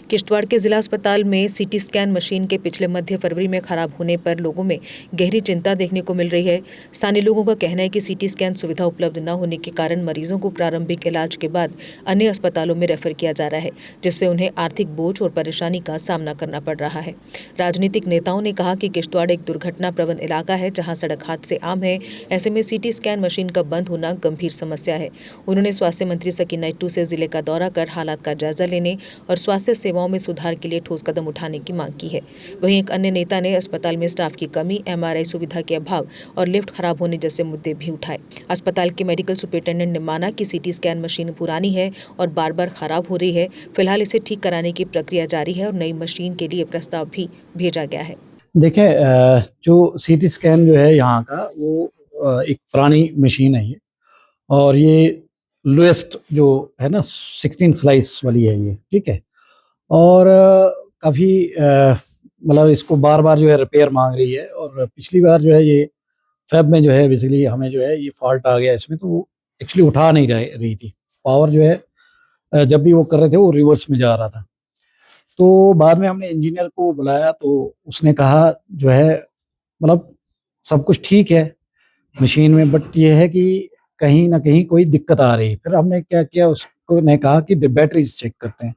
किश्तवाड़ के जिला अस्पताल में सीटी स्कैन मशीन के पिछले मध्य फरवरी में खराब होने पर लोगों में गहरी चिंता देखने को मिल रही है। स्थानीय लोगों का कहना है कि सीटी स्कैन सुविधा उपलब्ध न होने के कारण मरीजों को प्रारंभिक इलाज के बाद अन्य अस्पतालों में रेफर किया जा रहा है, जिससे उन्हें आर्थिक बोझ और परेशानी का सामना करना पड़ रहा है। राजनीतिक नेताओं ने कहा कि किश्तवाड़ एक दुर्घटना प्रवण इलाका है, जहाँ सड़क हादसे आम है। ऐसे में सीटी स्कैन मशीन का बंद होना गंभीर समस्या है। उन्होंने स्वास्थ्य मंत्री सकीना इट्टू से जिले का दौरा कर हालात का जायजा लेने और स्वास्थ्य सेवाओं में सुधार के लिए ठोस कदम उठाने की मांग की है। वहीं एक अन्य नेता ने अस्पताल में स्टाफ की कमी, एमआरआई सुविधा के अभाव और लिफ्ट खराब होने जैसे मुद्दे भी उठाए। अस्पताल के मेडिकल सुपरिटेंडेंट ने माना कि सीटी स्कैन मशीन पुरानी है और बार बार खराब हो रही है। फिलहाल इसे ठीक कराने की प्रक्रिया जारी है और नई मशीन के लिए प्रस्ताव भी भेजा गया है। देखिए, जो सीटी स्कैन जो है यहाँ का, वो एक पुरानी मशीन है ये, और ये लोएस्ट जो है ना 16 स्लाइस वाली है ये, ठीक है। और काफ़ी मतलब इसको बार बार जो है रिपेयर मांग रही है। और पिछली बार जो है ये फेब में जो है बेसिकली हमें जो है ये फॉल्ट आ गया इसमें, तो वो एक्चुअली उठा नहीं रही थी। पावर जो है जब भी वो कर रहे थे वो रिवर्स में जा रहा था। तो बाद में हमने इंजीनियर को बुलाया, तो उसने कहा जो है मतलब सब कुछ ठीक है मशीन में, बट ये है कि कहीं ना कहीं कोई दिक्कत आ रही है। फिर हमने क्या किया, उसको ने कहा कि बैटरीज चेक करते हैं।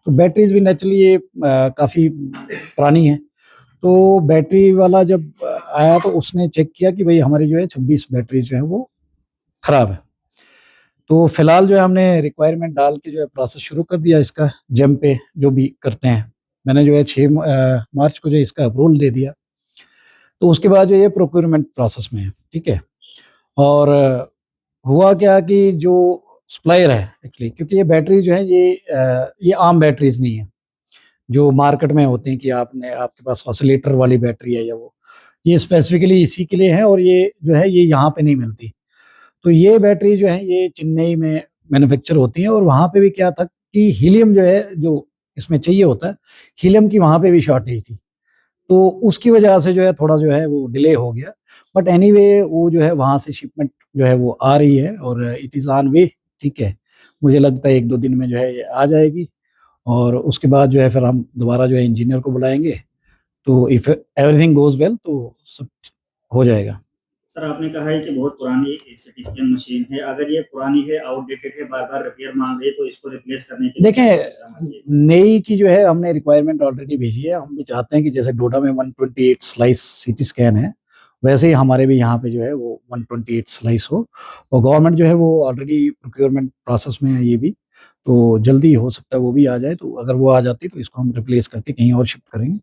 तो बैटरीज भी नेचुरली ये काफ़ी पुरानी है। तो बैटरी वाला जब आया तो उसने चेक किया कि भाई हमारी जो है 26 बैटरी जो है वो ख़राब है। तो फिलहाल जो है हमने रिक्वायरमेंट डाल के जो है प्रोसेस शुरू कर दिया इसका, जेम पे जो भी करते हैं। मैंने जो है 6 मार्च को जो है इसका अप्रूवल दे दिया। तो उसके बाद जो ये प्रोक्योरमेंट प्रोसेस में है, ठीक है। और हुआ क्या कि जो सप्लायर है एक्चुअली, क्योंकि ये बैटरी जो है ये आम बैटरीज नहीं है जो मार्केट में होते हैं कि आपके पास ऑसिलेटर वाली बैटरी है या वो, ये स्पेसिफिकली इसी के लिए है। और ये जो है ये यहाँ पे नहीं मिलती। तो ये बैटरी जो है ये चेन्नई में मैन्युफैक्चर होती है। और वहाँ पे भी क्या था कि हीलियम जो है जो इसमें चाहिए होता है, हीलियम की वहाँ पे भी शॉर्टेज थी। तो उसकी वजह से जो है थोड़ा जो है वो डिले हो गया। बट एनीवे वो जो है वहाँ से शिपमेंट जो है वो आ रही है और इट इज़ ऑन वे, ठीक है। मुझे लगता है 1-2 दिन में जो है ये आ जाएगी। और उसके बाद जो है फिर हम दोबारा जो है इंजीनियर को बुलाएंगे। तो इफ़ एवरीथिंग गोज़ वेल तो सब हो जाएगा। सर, आपने कहा है कि बहुत पुरानी सीटी स्कैन मशीन है। अगर ये पुरानी है, आउटडेटेड है, बार-बार रिपेयर मांग रही है, तो इसको रिप्लेस करने के लिए देखें, नई की जो है हमने रिक्वायरमेंट ऑलरेडी भेजी है। हम भी चाहते हैं कि जैसे डोडा में 128 स्लाइस सीटी स्कैन है, वैसे ही हमारे भी यहाँ पे जो है वो 128 स्लाइस हो। और गवर्नमेंट जो है वो ऑलरेडी प्रोक्योरमेंट प्रोसेस में है ये भी, तो जल्दी हो सकता है वो भी आ जाए। तो अगर वो आ जाती तो इसको हम रिप्लेस करके कहीं और शिफ्ट करेंगे,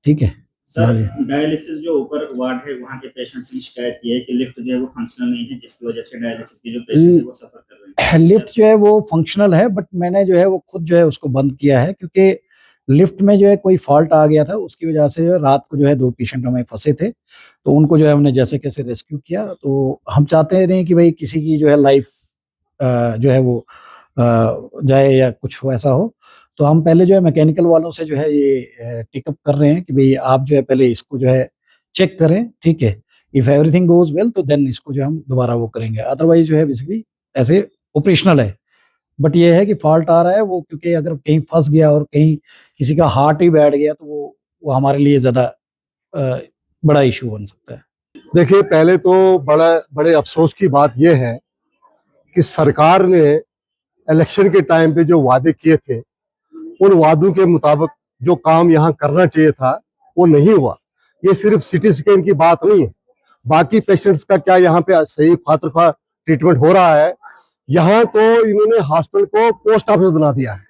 ठीक है। सर, डायलिसिस जो ऊपर वार्ड है वहाँ के पेशेंट्स की शिकायत ये है कि लिफ्ट जो है वो फंक्शनल नहीं है, जिसकी वजह से डायलिसिस के जो पेशेंट है वो सफर कर रहे हैं। लिफ्ट जो है वो फंक्शनल है, बट मैंने जो है वो खुद जो है उसको बंद किया है, क्योंकि लिफ्ट में जो है कोई फॉल्ट आ गया था। उसकी वजह से जो है रात को जो है 2 पेशेंट हमें फंसे थे, तो उनको जो है हमने जैसे कैसे रेस्क्यू किया। तो हम चाहते नहीं कि भाई किसी की जो है लाइफ जो है वो जाए या कुछ हो ऐसा हो। तो हम पहले जो है मैकेनिकल वालों से जो है ये टेकअप कर रहे हैं कि भाई आप जो है पहले इसको जो है चेक करें, ठीक है। इफ एवरीथिंग गोज वेल तो देन इसको जो हम दोबारा वो करेंगे। अदरवाइज जो है बेसिकली ऐसे ऑपरेशनल है। बट ये है कि फॉल्ट आ रहा है वो, क्योंकि अगर कहीं फंस गया और कहीं किसी का हार्ट ही बैठ गया तो वो हमारे लिए ज़्यादा बड़ा इशू बन सकता है। देखिए, पहले तो बड़े अफसोस की बात यह है कि सरकार ने इलेक्शन के टाइम पे जो वादे किए थे, उन वादों के मुताबिक जो काम यहाँ करना चाहिए था वो नहीं हुआ। ये सिर्फ सिटी स्कैन की बात नहीं है, बाकी पेशेंट्स का क्या यहाँ पे सही खातिर ट्रीटमेंट हो रहा है। यहाँ तो इन्होंने हॉस्पिटल को पोस्ट ऑफिस बना दिया है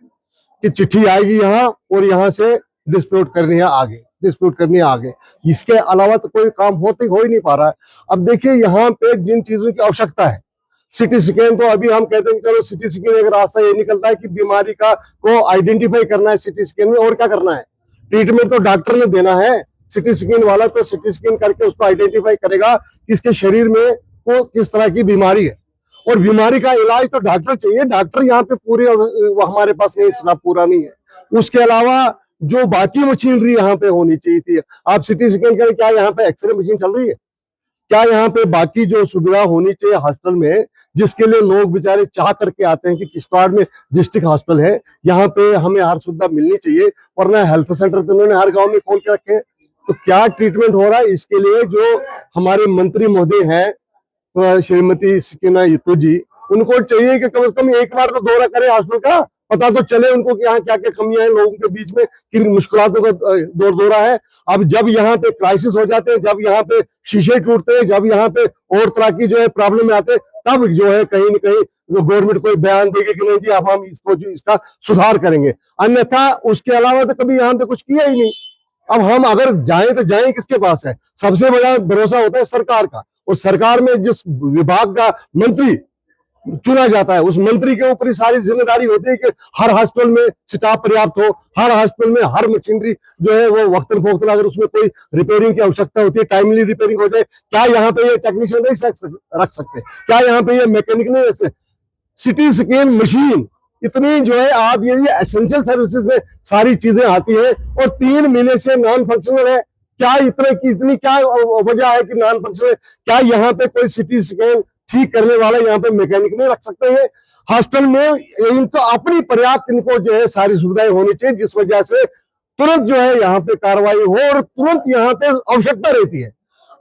कि चिट्ठी आएगी यहाँ और यहाँ से डिस्प्यूट करनी है आगे। इसके अलावा तो कोई काम हो ही नहीं पा रहा है। अब देखिए, यहाँ पे जिन चीजों की आवश्यकता है, सिटी स्कैन तो अभी हम कहते हैं चलो सिटी स्कैन एक रास्ता ये निकलता है कि बीमारी को आइडेंटिफाई करना है सिटी स्कैन में, और क्या करना है, ट्रीटमेंट तो डॉक्टर ने देना है। सिटी स्कैन वाला तो सिटी स्कैन करके उसको आइडेंटिफाई करेगा कि इसके शरीर में वो किस तरह की बीमारी है, और बीमारी का इलाज तो डॉक्टर चाहिए। डॉक्टर यहाँ पे पूरे हमारे पास नहीं, स्टाफ पूरा नहीं है। उसके अलावा जो बाकी मशीनरी यहाँ पे होनी चाहिए थी, आप सिटी स्कैन करें, क्या यहाँ पे एक्सरे मशीन चल रही है? क्या यहाँ पे बाकी जो सुविधा होनी चाहिए हॉस्पिटल में, जिसके लिए लोग बेचारे चाह करके आते हैं कि किश्तवाड़ में डिस्ट्रिक्ट हॉस्पिटल है, यहाँ पे हमें हर सुविधा मिलनी चाहिए, वरना हेल्थ सेंटर तो उन्होंने हर गांव में खोल के रखे हैं। तो क्या ट्रीटमेंट हो रहा है, इसके लिए जो हमारे मंत्री महोदय हैं श्रीमती सकीना यत्तू जी, उनको चाहिए कि कम से कम एक बार तो दौरा करें हॉस्पिटल का, पता तो चले उनको कि यहाँ क्या क्या कमियां हैं, लोगों के बीच में किन मुश्किलातों का दौरा है। अब जब यहाँ पे क्राइसिस हो जाते हैं, जब यहाँ पे शीशे टूटते हैं, जब यहाँ पे और तरह की जो है प्रॉब्लम आते हैं, तब जो है कहीं न कहीं गवर्नमेंट कोई बयान देगी कि नहीं जी अब हम इसको जो इसका सुधार करेंगे, अन्यथा उसके अलावा तो कभी यहाँ पे कुछ किया ही नहीं। अब हम अगर जाएं तो जाएं किसके पास है? सबसे बड़ा भरोसा होता है सरकार का, और सरकार में जिस विभाग का मंत्री चुना जाता है, उस मंत्री के ऊपर ही सारी जिम्मेदारी होती है कि हर हॉस्पिटल में स्टाफ पर्याप्त हो, हर हॉस्पिटल में हर मशीनरी जो है वो वक्तन फोक्तन, अगर उसमें कोई रिपेयरिंग की आवश्यकता होती है टाइमली रिपेयरिंग हो जाए। क्या यहाँ पे ये टेक्नीशियन नहीं रख सकते? क्या यहाँ पे ये मैकेनिक नहीं रख सकते? सिटी स्कैन मशीन इतनी जो है, आप ये एसेंशियल सर्विसेज में सारी चीजें आती है और 3 महीने से नॉन फंक्शनल है। क्या इतनी क्या वजह है कि नॉन फंक्शनल? क्या यहाँ पे कोई सिटी स्कैन ठीक करने वाला यहाँ पे मैकेनिक नहीं रख सकते हैं हॉस्पिटल में? इनको अपनी पर्याप्त इनको जो है सारी सुविधाएं होनी चाहिए, जिस वजह से तुरंत जो है यहाँ पे कार्रवाई हो और तुरंत यहाँ पे आवश्यकता रहती है।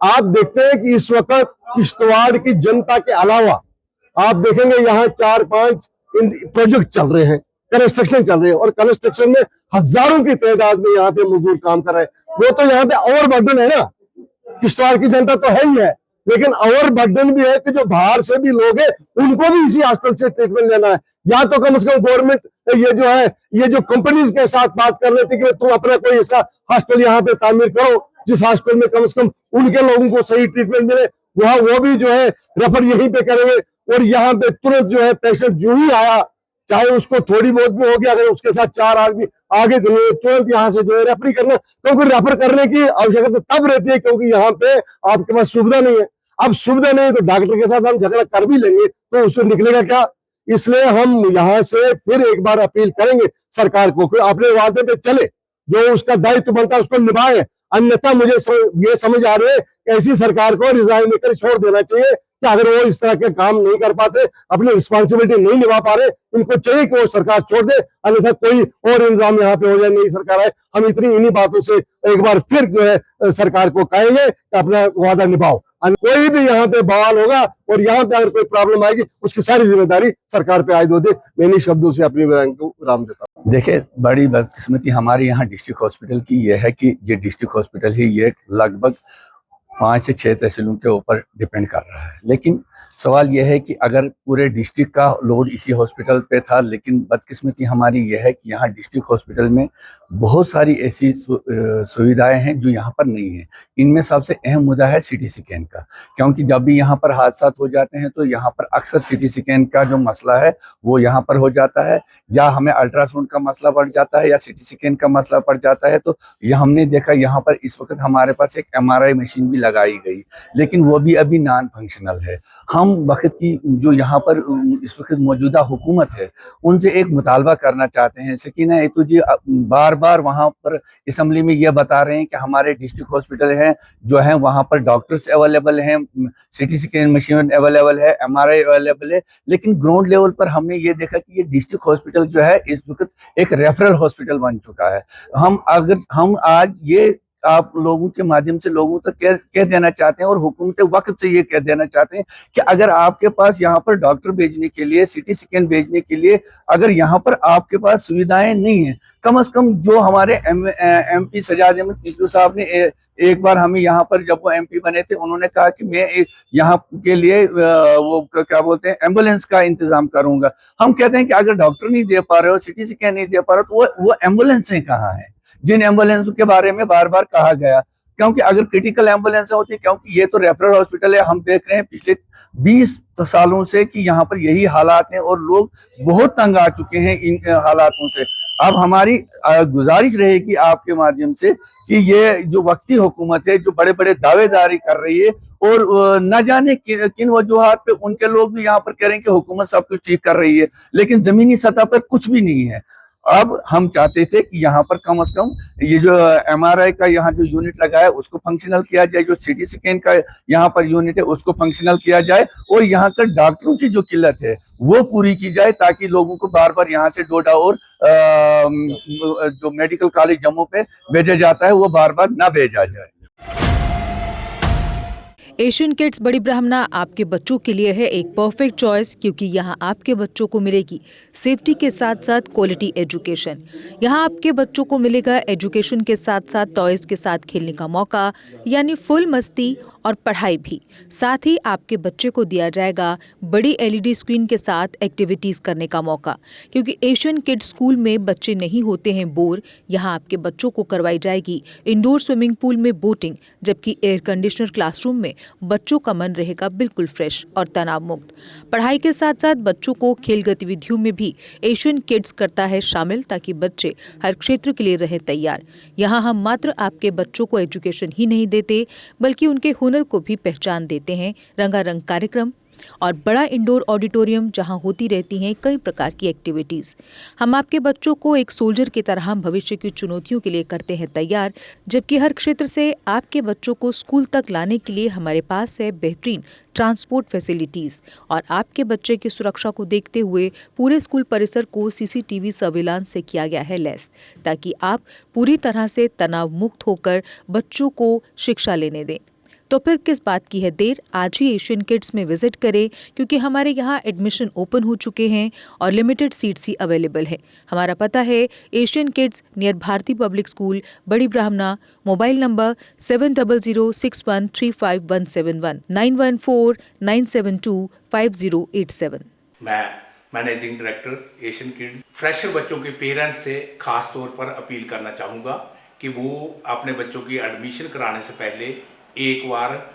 आप देखते हैं कि इस वक्त किश्तवाड़ की जनता के अलावा आप देखेंगे यहाँ 4-5 प्रोजेक्ट चल रहे हैं, कंस्ट्रक्शन चल रहे हैं, और कंस्ट्रक्शन में हजारों की तादाद में यहाँ पे मजदूर काम कर रहे हैं। वो तो यहाँ पे और बर्डन है ना, किश्तवाड़ की जनता तो है ही है, लेकिन और बर्डन भी है कि जो बाहर से भी लोग हैं उनको भी इसी हॉस्पिटल से ट्रीटमेंट लेना है। या तो कम से कम गवर्नमेंट ये जो कंपनीज के साथ बात कर लेती कि तुम अपना कोई ऐसा हॉस्पिटल यहाँ पे तामीर करो जिस हॉस्पिटल में कम से कम उनके लोगों को सही ट्रीटमेंट मिले, वहां वो भी जो है रेफर यहीं पे करेंगे, और यहाँ पे तुरंत जो है पेशेंट जो ही आया, चाहे उसको थोड़ी बहुत भी हो गया, अगर उसके साथ 4 आदमी आगे चले, तुरंत यहाँ से जो है रेफर करना, क्योंकि रेफर करने की आवश्यकता तब रहती है क्योंकि यहाँ पे आपके पास सुविधा नहीं है। अब सुविधा नहीं तो डॉक्टर के साथ हम झगड़ा कर भी लेंगे तो उससे निकलेगा क्या? इसलिए हम यहाँ से फिर एक बार अपील करेंगे सरकार को कि अपने वादे पे चले, जो उसका दायित्व बनता है उसको निभाए, अन्यथा मुझे ये समझ आ रही है कि ऐसी सरकार को रिजाइन लेकर छोड़ देना चाहिए कि अगर वो इस तरह के काम नहीं कर पाते, अपनी रिस्पॉन्सिबिलिटी नहीं निभा पा रहे, इनको चाहिए कि वो सरकार छोड़ दे, अन्यथा कोई और इंतजाम यहाँ पे हो जाए, नई सरकार आए। हम इन्हीं बातों से एक बार फिर जो है सरकार को कहेंगे कि अपना वादा निभाओ, कोई भी यहाँ पे बवाल होगा और यहाँ पे अगर कोई प्रॉब्लम आएगी उसकी सारी जिम्मेदारी सरकार पे आयद होती है। मैं इन्हीं शब्दों से अपनी बयान को विराम देता हूँ। देखिए, बड़ी बदकिस्मती हमारे यहाँ डिस्ट्रिक्ट हॉस्पिटल की यह है कि ये डिस्ट्रिक्ट हॉस्पिटल ही ये लगभग 5 से 6 तहसीलों के ऊपर डिपेंड कर रहा है। लेकिन सवाल यह है कि अगर पूरे डिस्ट्रिक्ट का लोड इसी हॉस्पिटल पे था, लेकिन बदकिस्मती हमारी यह है कि यहाँ डिस्ट्रिक्ट हॉस्पिटल में बहुत सारी ऐसी सुविधाएं हैं जो यहाँ पर नहीं है। इनमें सबसे अहम मुद्दा है सिटी स्कैन का, क्योंकि जब भी यहाँ पर हादसा हो जाते हैं तो यहाँ पर अक्सर सिटी स्कैन का जो मसला है वो यहाँ पर हो जाता है, या हमें अल्ट्रासाउंड का मसला बढ़ जाता है या सिटी स्कैन का मसला पड़ जाता है। तो यह हमने देखा यहाँ पर इस वक्त हमारे पास एक MRI मशीन भी लगाई गई, लेकिन वो भी अभी नॉन फंक्शनल है। हम वक्त की जो यहाँ पर इस वक्त मौजूदा हुकूमत है उनसे एक मुतालबा करना चाहते हैं। सकीना यत्तू जी बार बार वहाँ पर असम्बली में ये बता रहे हैं कि हमारे डिस्ट्रिक्ट हॉस्पिटल हैं जो हैं वहाँ पर डॉक्टर्स अवेलेबल हैं, सिटी स्कैन मशीन अवेलेबल है, MRI अवेलेबल है, लेकिन ग्राउंड लेवल पर हमने ये देखा कि ये डिस्ट्रिक्ट हॉस्पिटल जो है इस वक्त एक रेफरल हॉस्पिटल बन चुका है। हम आज ये आप लोगों के माध्यम से लोगों तक कह देना चाहते हैं और हुकूमत वक्त से ये कह देना चाहते हैं कि अगर आपके पास यहाँ पर डॉक्टर भेजने के लिए, सिटी स्कैन भेजने के लिए अगर यहाँ पर आपके पास सुविधाएं नहीं है, कम से कम जो हमारे MP सजाद अहमद किशलू साहब ने एक बार हमें यहाँ पर जब वो MP बने थे, उन्होंने कहा कि मैं यहाँ के लिए वो क्या बोलते हैं एम्बुलेंस का इंतजाम करूंगा। हम कहते हैं कि अगर डॉक्टर नहीं दे पा रहे हो, सिटी स्कैन नहीं दे पा रहे हो, तो वो एम्बुलेंसें कहाँ हैं जिन एम्बुलेंस के बारे में बार बार कहा गया? क्योंकि अगर क्रिटिकल एम्बुलेंस होती, क्योंकि ये तो रेफरल हॉस्पिटल है, हम देख रहे हैं पिछले 20 सालों से कि यहाँ पर यही हालात हैं और लोग बहुत तंग आ चुके हैं इन हालातों से। अब हमारी गुजारिश रहेगी आपके माध्यम से कि ये जो वक्ती हुकूमत है जो बड़े बड़े दावेदारी कर रही है और न जाने किन वजूहात पे उनके लोग भी यहाँ पर कह रहे हैं कि हुकूमत सब कुछ ठीक कर रही है, लेकिन जमीनी सतह पर कुछ भी नहीं है। अब हम चाहते थे कि यहाँ पर कम से कम ये जो MRI का यहाँ जो यूनिट लगा है उसको फंक्शनल किया जाए, जो CT स्कैन का यहाँ पर यूनिट है उसको फंक्शनल किया जाए, और यहाँ का डॉक्टरों की जो किल्लत है वो पूरी की जाए, ताकि लोगों को बार बार यहाँ से डोडा और जो मेडिकल कॉलेज जम्मू पे भेजा जाता है वो बार बार ना भेजा जाए। एशियन किड्स बड़ी ब्राह्मणा आपके बच्चों के लिए है एक परफेक्ट चॉइस, क्योंकि यहाँ आपके बच्चों को मिलेगी सेफ्टी के साथ साथ क्वालिटी एजुकेशन। यहाँ आपके बच्चों को मिलेगा एजुकेशन के साथ साथ टॉयज के साथ खेलने का मौका, यानी फुल मस्ती और पढ़ाई भी। साथ ही आपके बच्चे को दिया जाएगा बड़ी LED स्क्रीन के साथ एक्टिविटीज करने का मौका, क्योंकि एशियन किड्स स्कूल में बच्चे नहीं होते हैं बोर। यहाँ आपके बच्चों को करवाई जाएगी इंडोर स्विमिंग पूल में बोटिंग, जबकि एयर कंडीशनर क्लासरूम में बच्चों का मन रहेगा बिल्कुल फ्रेश और तनाव मुक्त। पढ़ाई के साथ साथ बच्चों को खेल गतिविधियों में भी एशियन किड्स करता है शामिल, ताकि बच्चे हर क्षेत्र के लिए रहे तैयार। यहाँ हम मात्र आपके बच्चों को एजुकेशन ही नहीं देते, बल्कि उनके हुनर को भी पहचान देते हैं। रंगारंग कार्यक्रम और बड़ा इंडोर ऑडिटोरियम जहां होती रहती हैं कई प्रकार की एक्टिविटीज। हम आपके बच्चों को एक सोल्जर की तरह भविष्य की चुनौतियों के लिए करते हैं तैयार, जबकि हर क्षेत्र से आपके बच्चों को स्कूल तक लाने के लिए हमारे पास है बेहतरीन ट्रांसपोर्ट फैसिलिटीज। और आपके बच्चे की सुरक्षा को देखते हुए पूरे स्कूल परिसर को CCTV सर्विलांस से किया गया है लैस, ताकि आप पूरी तरह से तनाव मुक्त होकर बच्चों को शिक्षा लेने दें। तो फिर किस बात की है देर, आज ही एशियन किड्स में विजिट करें, क्योंकि हमारे यहाँ एडमिशन ओपन हो चुके हैं और लिमिटेड सीट्स ही अवेलेबल है। हमारा पता है Asian kids near Bharati public school, Bari Brahmana. Mobile number 7006135171 9149725087। मैं managing director Asian kids fresher बच्चों के पेरेंट्स से खास तौर पर अपील करना चाहूँगा कि वो अपने बच्चों की एडमिशन कराने से पहले एक बार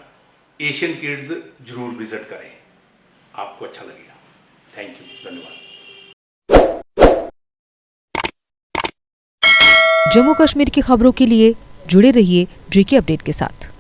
एशियन किड्स जरूर विजिट करें, आपको अच्छा लगेगा। थैंक यू, धन्यवाद। जम्मू कश्मीर की खबरों के लिए जुड़े रहिए GK अपडेट के साथ।